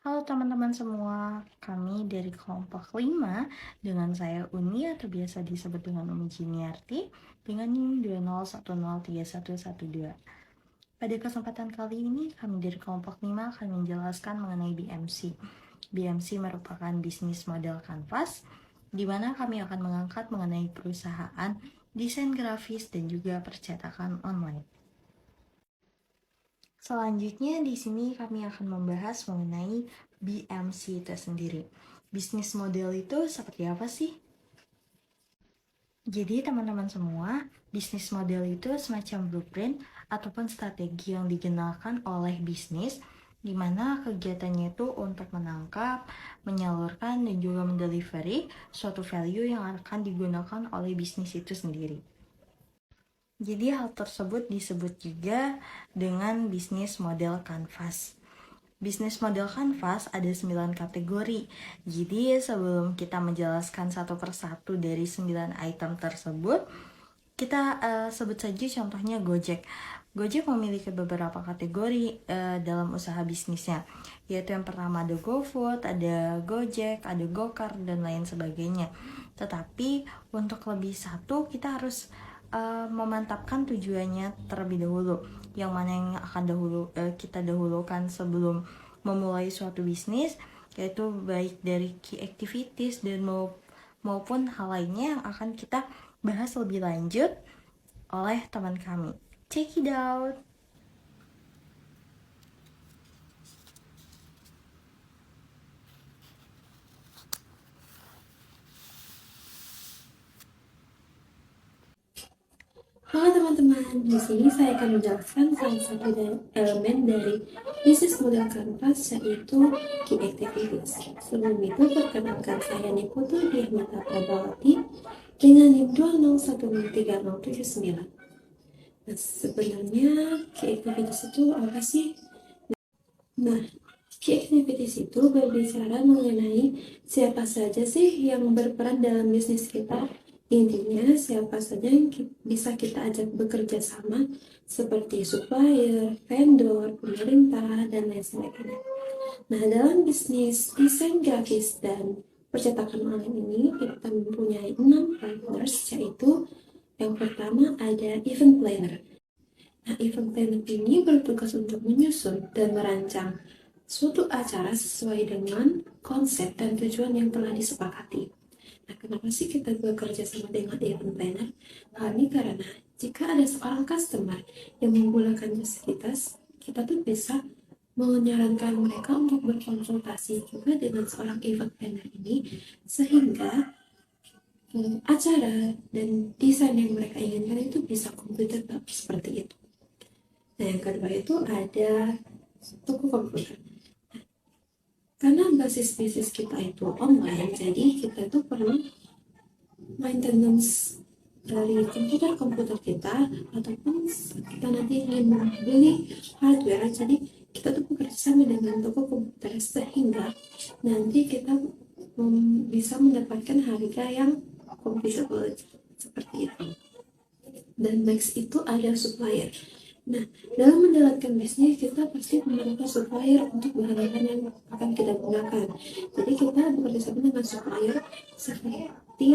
Halo teman-teman semua, kami dari kelompok 5 dengan saya Uni atau biasa disebut dengan Umi Jiniarti dengan NIM 201031112. Pada kesempatan kali ini kami dari kelompok 5 akan menjelaskan mengenai BMC. BMC merupakan bisnis model kanvas di mana kami akan mengangkat mengenai perusahaan, desain grafis dan juga percetakan online. Selanjutnya di sini kami akan membahas mengenai BMC itu sendiri. Bisnis model itu seperti apa sih? Jadi teman-teman semua, bisnis model itu semacam blueprint ataupun strategi yang digunakan oleh bisnis di mana kegiatannya itu untuk menangkap, menyalurkan, dan juga mendelivery suatu value yang akan digunakan oleh bisnis itu sendiri. Jadi hal tersebut disebut juga dengan bisnis model kanvas. Bisnis model kanvas ada 9 kategori. Jadi sebelum kita menjelaskan satu persatu dari 9 item tersebut, kita sebut saja contohnya Gojek. Gojek memiliki beberapa kategori dalam usaha bisnisnya, yaitu yang pertama ada GoFood, ada Gojek, ada Gokar, dan lain sebagainya. Tetapi untuk lebih satu kita harus memantapkan tujuannya terlebih dahulu, yang mana yang akan kita dahulukan sebelum memulai suatu bisnis, yaitu baik dari key activities dan maupun hal lainnya yang akan kita bahas lebih lanjut oleh teman kami. Check it out! Halo teman-teman, di sini saya akan menjelaskan salah satu elemen dari bisnis model kanvas, yaitu key activities. Sebelum itu, perkenalkan saya Niputu Diahmita Prabawati dengan NIM 2013079. Nah, sebenarnya key activities itu apa sih? Nah, key activities itu berbicara mengenai siapa saja sih yang berperan dalam bisnis kita. Intinya, siapa saja yang bisa kita ajak bekerja sama, seperti supplier, vendor, pemerintah, dan lain sebagainya. Nah, dalam bisnis desain grafis dan percetakan online ini, kita mempunyai 6 partners, yaitu yang pertama ada event planner. Nah, event planner ini bertugas untuk menyusun dan merancang suatu acara sesuai dengan konsep dan tujuan yang telah disepakati. Nah, kenapa sih kita bekerja sama dengan event planner? Karena jika ada seorang customer yang menggunakan jasa kita tuh bisa menyarankan mereka untuk berkonsultasi juga dengan seorang event planner ini, sehingga acara dan desain yang mereka inginkan itu bisa komputer seperti itu. Nah, yang kedua itu ada toko komputer. Karena basis bisnis kita itu online, jadi kita itu perlu maintenance dari komputer kita, ataupun kita nanti ingin membeli hardware, jadi kita tuh bekerja sama dengan toko komputer sehingga nanti kita bisa mendapatkan harga yang compatible seperti itu. Dan next itu ada supplier. Nah, dalam menjalankan bisnis kita pasti memerlukan supplier untuk bahan-bahan yang akan kita gunakan. Jadi kita bekerja sama dengan supplier seperti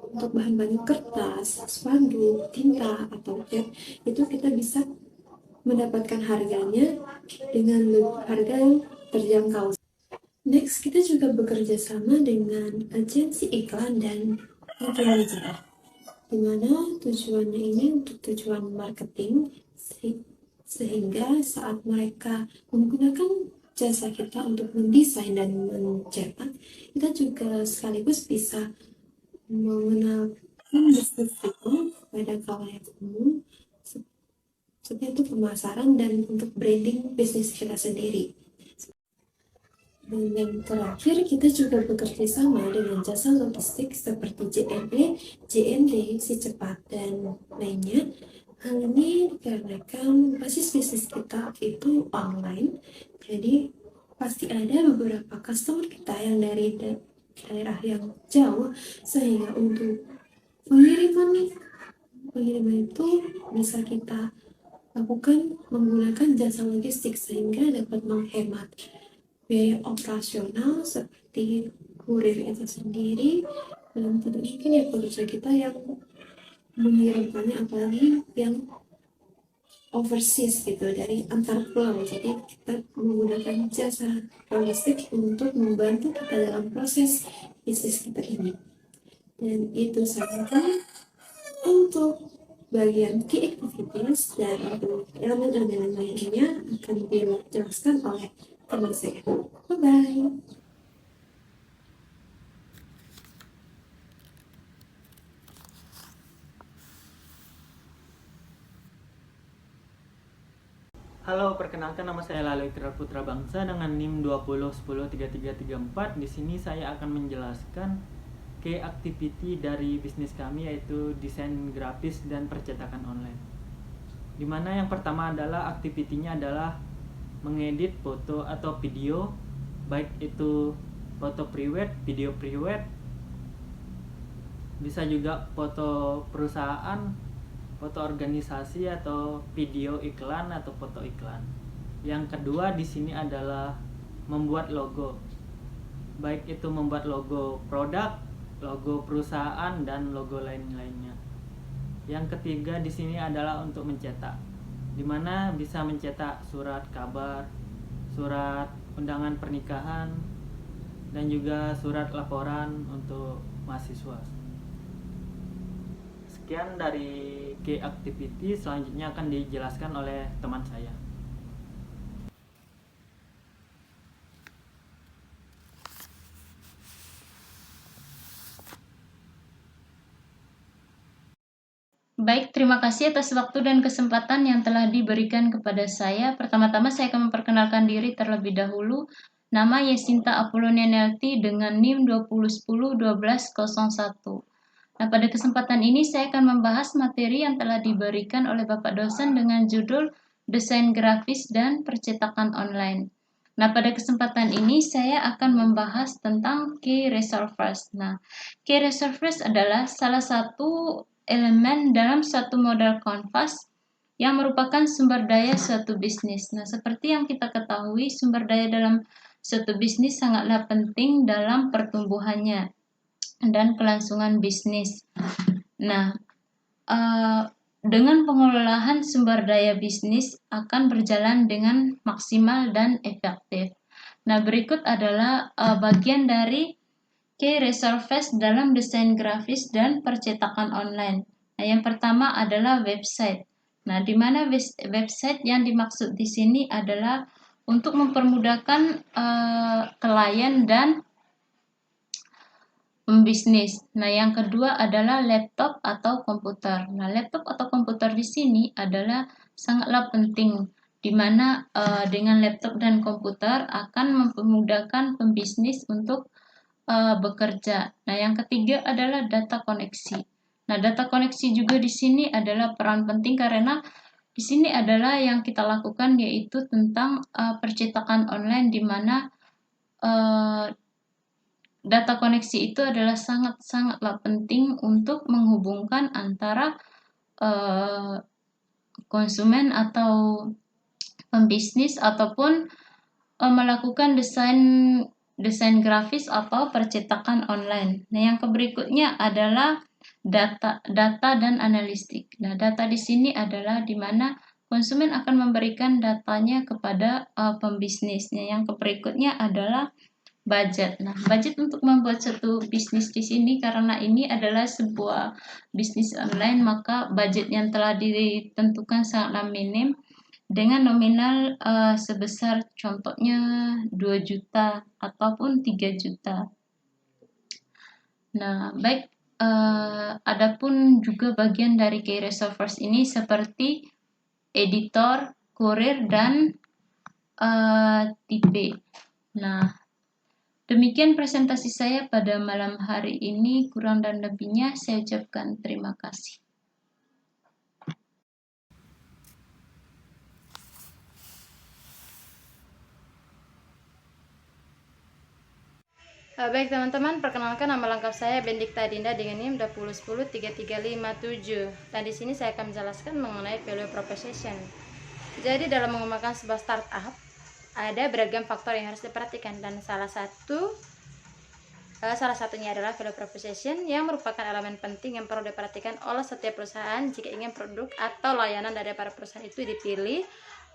untuk bahan-bahan kertas, spanduk, tinta, atau cat, itu kita bisa mendapatkan harganya dengan harga yang terjangkau. Next, kita juga bekerja sama dengan agensi iklan dan influencer, di mana tujuannya ini untuk tujuan marketing, sehingga saat mereka menggunakan jasa kita untuk mendesain dan mencetak, kita juga sekaligus bisa mengenalkan bisnis kita pada khalayak umum, seperti itu pemasaran dan untuk branding bisnis kita sendiri. Dan yang terakhir, kita juga bekerja sama dengan jasa logistik seperti JNE, JNT, Si Cepat, dan lainnya. Hal ini dikarenakan basis bisnis kita itu online, jadi pasti ada beberapa customer kita yang dari daerah yang jauh, sehingga untuk pengiriman itu bisa kita lakukan menggunakan jasa logistik sehingga dapat menghemat biaya operasional seperti kurir itu sendiri, dan tidak mungkin ya pekerja kita yang mengirimkannya, apalagi yang overseas gitu, dari antar pulau. Jadi kita menggunakan jasa logistik untuk membantu kita dalam proses bisnis kita ini. Dan itu saja untuk bagian key activities, dan untuk elemen-elemen lainnya akan dijelaskan oleh teman saya. Bye bye. Halo, perkenalkan nama saya Lalo Ikrar Putra Bangsa dengan NIM 20103334. Di sini saya akan menjelaskan key activity dari bisnis kami, yaitu desain grafis dan percetakan online. Dimana yang pertama adalah aktivitinya adalah mengedit foto atau video, baik itu foto prewed, video prewed, bisa juga foto perusahaan, foto organisasi, atau video iklan atau foto iklan. Yang kedua di sini adalah membuat logo, baik itu membuat logo produk, logo perusahaan, dan logo lain-lainnya. Yang ketiga di sini adalah untuk mencetak, dimana bisa mencetak surat kabar, surat undangan pernikahan, dan juga surat laporan untuk mahasiswa. Sekian dari key activity, selanjutnya akan dijelaskan oleh teman saya. Baik, terima kasih atas waktu dan kesempatan yang telah diberikan kepada saya. Pertama-tama saya akan memperkenalkan diri terlebih dahulu. Nama Yesinta Apolonia Nelti dengan NIM 2010-1201. Nah, pada kesempatan ini saya akan membahas materi yang telah diberikan oleh Bapak dosen dengan judul Desain Grafis dan Percetakan Online. Nah, pada kesempatan ini saya akan membahas tentang key resolvers. Nah, key resolvers adalah salah satu elemen dalam suatu model kanvas yang merupakan sumber daya suatu bisnis. Nah, seperti yang kita ketahui, sumber daya dalam suatu bisnis sangatlah penting dalam pertumbuhannya dan kelangsungan bisnis. Nah, dengan pengelolaan sumber daya bisnis akan berjalan dengan maksimal dan efektif. Nah, berikut adalah bagian dari key resolvers dalam desain grafis dan percetakan online. Nah, yang pertama adalah website. Nah, di mana website yang dimaksud di sini adalah untuk mempermudahkan klien dan pembisnis. Nah, yang kedua adalah laptop atau komputer. Nah, laptop atau komputer di sini adalah sangatlah penting, di mana dengan laptop dan komputer akan mempermudahkan pembisnis untuk bekerja. Nah, yang ketiga adalah data koneksi. Nah, data koneksi juga di sini adalah peran penting, karena di sini adalah yang kita lakukan yaitu tentang percetakan online, di mana data koneksi itu adalah sangatlah penting untuk menghubungkan antara konsumen atau pembisnis ataupun melakukan desain grafis atau percetakan online. Nah, yang berikutnya adalah data dan analistik. Nah, data di sini adalah di mana konsumen akan memberikan datanya kepada pembisnisnya. Yang berikutnya adalah budget. Nah, budget untuk membuat suatu bisnis di sini, karena ini adalah sebuah bisnis online, maka budget yang telah ditentukan sangatlah minim, dengan nominal sebesar contohnya 2 juta ataupun 3 juta. Nah, baik, adapun juga bagian dari key resolvers ini seperti editor, kurir, dan tipe. Nah, demikian presentasi saya pada malam hari ini. Kurang dan lebihnya saya ucapkan terima kasih. Baik teman-teman, perkenalkan nama lengkap saya Bendikta Dinda dengan NIM 2010-3357. Dan di sini saya akan menjelaskan mengenai value proposition. Jadi dalam mengembangkan sebuah startup, ada beragam faktor yang harus diperhatikan, dan salah satunya adalah value proposition yang merupakan elemen penting yang perlu diperhatikan oleh setiap perusahaan jika ingin produk atau layanan dari para perusahaan itu dipilih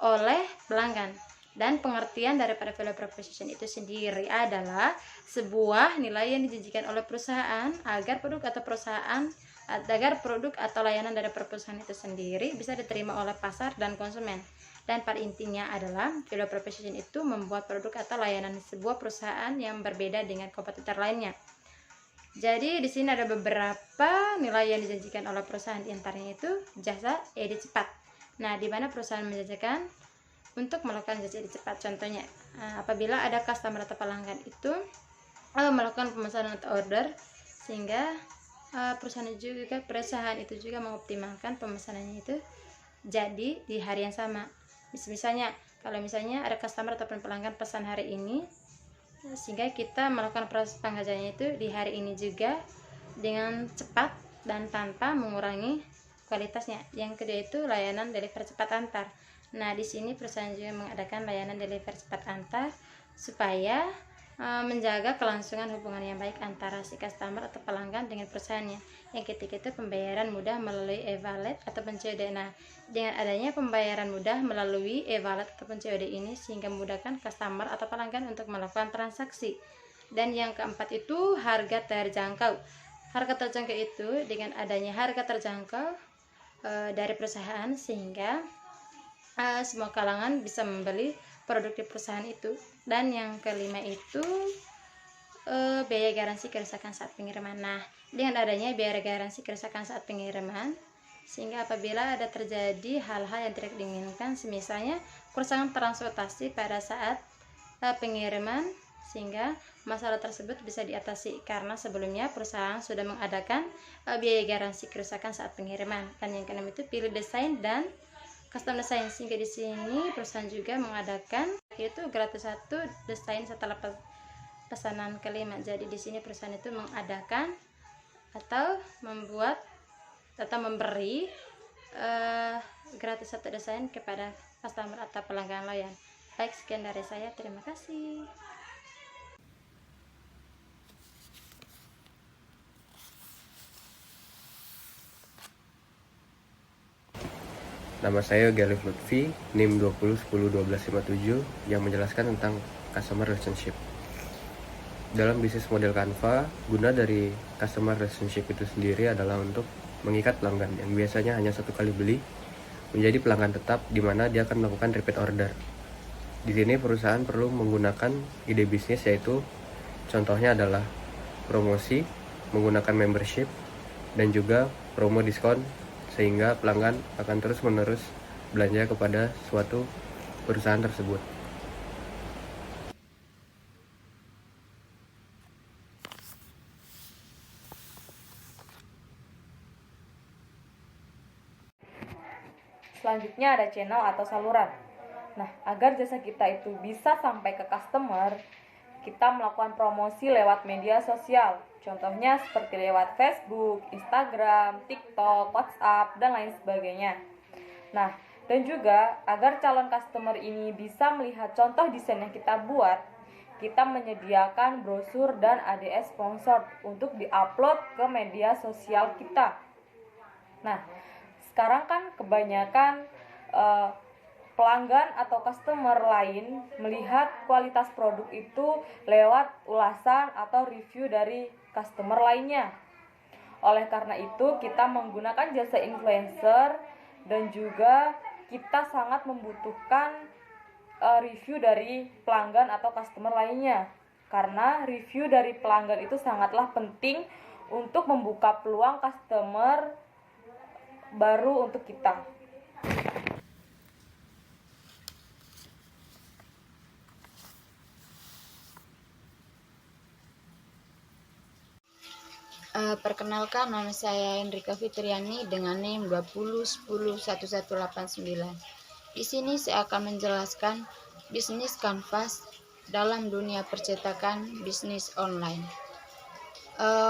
oleh pelanggan. Dan pengertian daripada value proposition itu sendiri adalah sebuah nilai yang dijanjikan oleh perusahaan agar produk atau layanan dari perusahaan itu sendiri bisa diterima oleh pasar dan konsumen. Dan pada intinya adalah value proposition itu membuat produk atau layanan sebuah perusahaan yang berbeda dengan kompetitor lainnya. Jadi di sini ada beberapa nilai yang dijanjikan oleh perusahaan, di antaranya itu jasa edit cepat. Nah, di mana perusahaan menjanjikan untuk melakukan jasa edit cepat. Contohnya, apabila ada customer atau pelanggan itu melakukan pemesanan atau order, sehingga perusahaan itu juga mengoptimalkan pemesanannya itu jadi di hari yang sama. Misalnya kalau ada customer ataupun pelanggan pesan hari ini, sehingga kita melakukan proses pengerjaannya itu di hari ini juga dengan cepat dan tanpa mengurangi kualitasnya. Yang kedua itu layanan delivery cepat antar. Nah, di sini perusahaan juga mengadakan layanan delivery cepat antar supaya menjaga kelangsungan hubungan yang baik antara si customer atau pelanggan dengan perusahaannya. Yang ketiga itu pembayaran mudah melalui e-wallet ataupun COD. Nah, dengan adanya pembayaran mudah melalui e-wallet ataupun COD ini sehingga memudahkan customer atau pelanggan untuk melakukan transaksi. Dan yang keempat itu harga terjangkau. Harga terjangkau itu dengan adanya harga terjangkau dari perusahaan sehingga semua kalangan bisa membeli produk di perusahaan itu. Dan yang kelima itu biaya garansi kerusakan saat pengiriman. Nah, dengan adanya biaya garansi kerusakan saat pengiriman, sehingga apabila ada terjadi hal-hal yang tidak diinginkan, misalnya kerusakan transportasi pada saat pengiriman, sehingga masalah tersebut bisa diatasi karena sebelumnya perusahaan sudah mengadakan biaya garansi kerusakan saat pengiriman. Dan yang keenam itu pilih desain dan custom design, sehingga di sini perusahaan juga mengadakan yaitu gratis 1 desain setelah pesanan kelima. Jadi di sini perusahaan itu mengadakan atau membuat atau memberi gratis 1 desain kepada customer atau pelanggan layan. Baik, sekian dari saya, terima kasih. Nama saya Galif Lutfi, NIM 20101257 yang menjelaskan tentang customer relationship. Dalam bisnis model Canva, guna dari customer relationship itu sendiri adalah untuk mengikat pelanggan yang biasanya hanya 1 kali beli menjadi pelanggan tetap, di mana dia akan melakukan repeat order. Di sini perusahaan perlu menggunakan ide bisnis, yaitu contohnya adalah promosi, menggunakan membership, dan juga promo diskon, sehingga pelanggan akan terus-menerus belanja kepada suatu perusahaan tersebut. Selanjutnya ada channel atau saluran. Nah, agar jasa kita itu bisa sampai ke customer, kita melakukan promosi lewat media sosial. Contohnya seperti lewat Facebook, Instagram, TikTok, WhatsApp, dan lain sebagainya. Nah, dan juga agar calon customer ini bisa melihat contoh desain yang kita buat, kita menyediakan brosur dan ADS sponsor untuk diupload ke media sosial kita. Nah, sekarang kan kebanyakan pelanggan atau customer lain melihat kualitas produk itu lewat ulasan atau review dari customer lainnya. Oleh karena itu, kita menggunakan jasa influencer dan juga kita sangat membutuhkan review dari pelanggan atau customer lainnya. Karena review dari pelanggan itu sangatlah penting untuk membuka peluang customer baru untuk kita. Perkenalkan, nama saya Hendrika Fitriani dengan NIM 20101189. Di sini saya akan menjelaskan bisnis kanvas dalam dunia percetakan bisnis online.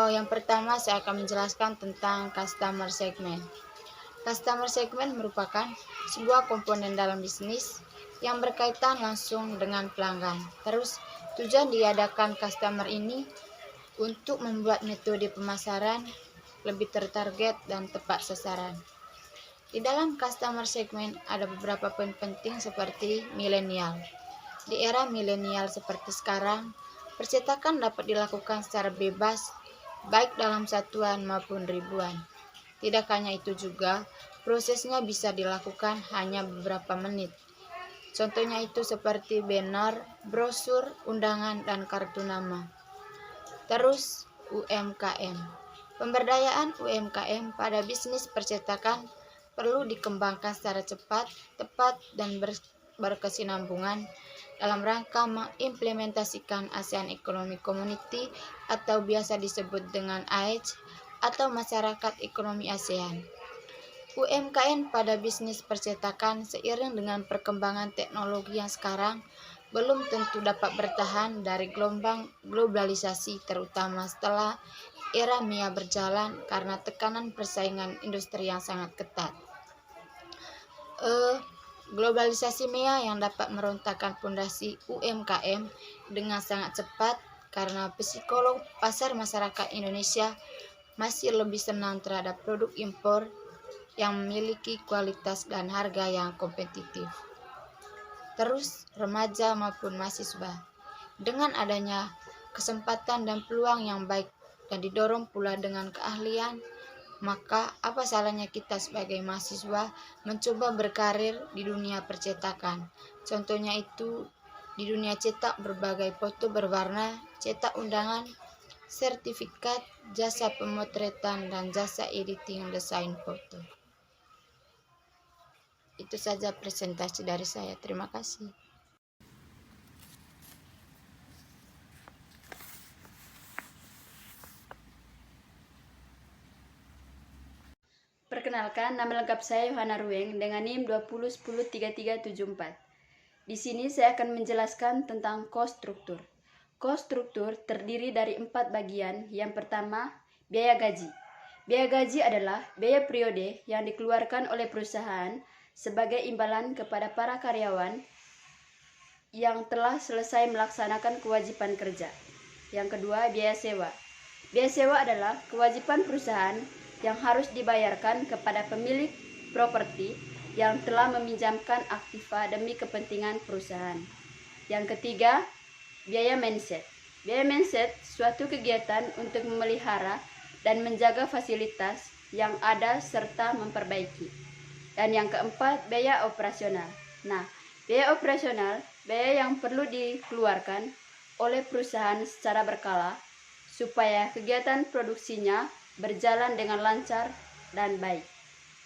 Yang pertama saya akan menjelaskan tentang customer segment. Customer segment merupakan sebuah komponen dalam bisnis yang berkaitan langsung dengan pelanggan. Terus, tujuan diadakan customer ini untuk membuat metode pemasaran lebih tertarget dan tepat sasaran. Di dalam customer segment ada beberapa poin penting seperti milenial. Di era milenial seperti sekarang, percetakan dapat dilakukan secara bebas, baik dalam satuan maupun ribuan. Tidak hanya itu juga, prosesnya bisa dilakukan hanya beberapa menit. Contohnya itu seperti banner, brosur, undangan, dan kartu nama. Terus, UMKM. Pemberdayaan UMKM pada bisnis percetakan perlu dikembangkan secara cepat, tepat, dan berkesinambungan dalam rangka mengimplementasikan ASEAN Economic Community atau biasa disebut dengan AEC atau Masyarakat Ekonomi ASEAN. UMKM pada bisnis percetakan seiring dengan perkembangan teknologi yang sekarang belum tentu dapat bertahan dari gelombang globalisasi, terutama setelah era MIA berjalan karena tekanan persaingan industri yang sangat ketat. Globalisasi MIA yang dapat merontakkan fondasi UMKM dengan sangat cepat karena psikolog pasar masyarakat Indonesia masih lebih senang terhadap produk impor yang memiliki kualitas dan harga yang kompetitif. Terus, remaja maupun mahasiswa. Dengan adanya kesempatan dan peluang yang baik dan didorong pula dengan keahlian, maka apa salahnya kita sebagai mahasiswa mencoba berkarir di dunia percetakan. Contohnya itu di dunia cetak berbagai foto berwarna, cetak undangan, sertifikat, jasa pemotretan, dan jasa editing desain foto. Itu saja presentasi dari saya. Terima kasih. Perkenalkan, nama lengkap saya Yohana Rueng dengan NIM 20103374. Di sini saya akan menjelaskan tentang cost struktur. Cost struktur terdiri dari 4 bagian. Yang pertama, biaya gaji. Biaya gaji adalah biaya periode yang dikeluarkan oleh perusahaan sebagai imbalan kepada para karyawan yang telah selesai melaksanakan kewajiban kerja. Yang kedua, biaya sewa. Biaya sewa adalah kewajiban perusahaan yang harus dibayarkan kepada pemilik properti yang telah meminjamkan aktiva demi kepentingan perusahaan. Yang ketiga, biaya manset. Biaya manset suatu kegiatan untuk memelihara dan menjaga fasilitas yang ada serta memperbaiki. Dan yang keempat, biaya operasional. Nah, biaya operasional, biaya yang perlu dikeluarkan oleh perusahaan secara berkala supaya kegiatan produksinya berjalan dengan lancar dan baik.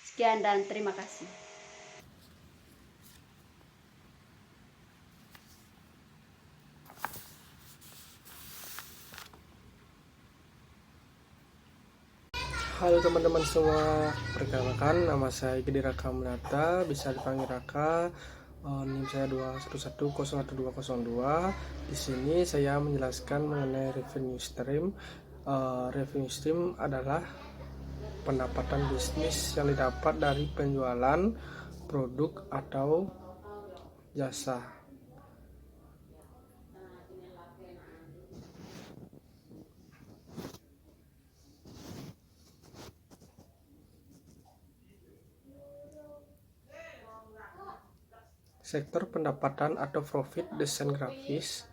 Sekian dan terima kasih. Halo teman-teman semua, perkenalkan nama saya Gede Raka Munata, bisa dipanggil Raka. NIM saya 211011202. Di sini saya menjelaskan mengenai revenue stream. Revenue stream adalah pendapatan bisnis yang didapat dari penjualan produk atau jasa. Sektor pendapatan atau profit desain grafis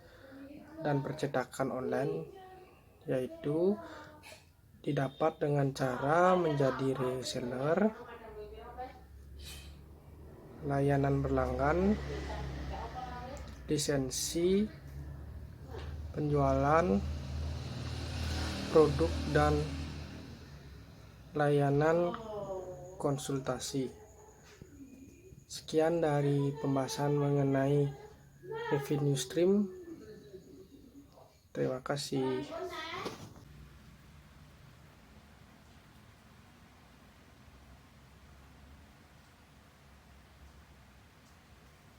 dan percetakan online yaitu didapat dengan cara menjadi reseller, layanan berlangganan, lisensi, penjualan produk, dan layanan konsultasi. Sekian dari pembahasan mengenai revenue stream. Terima kasih.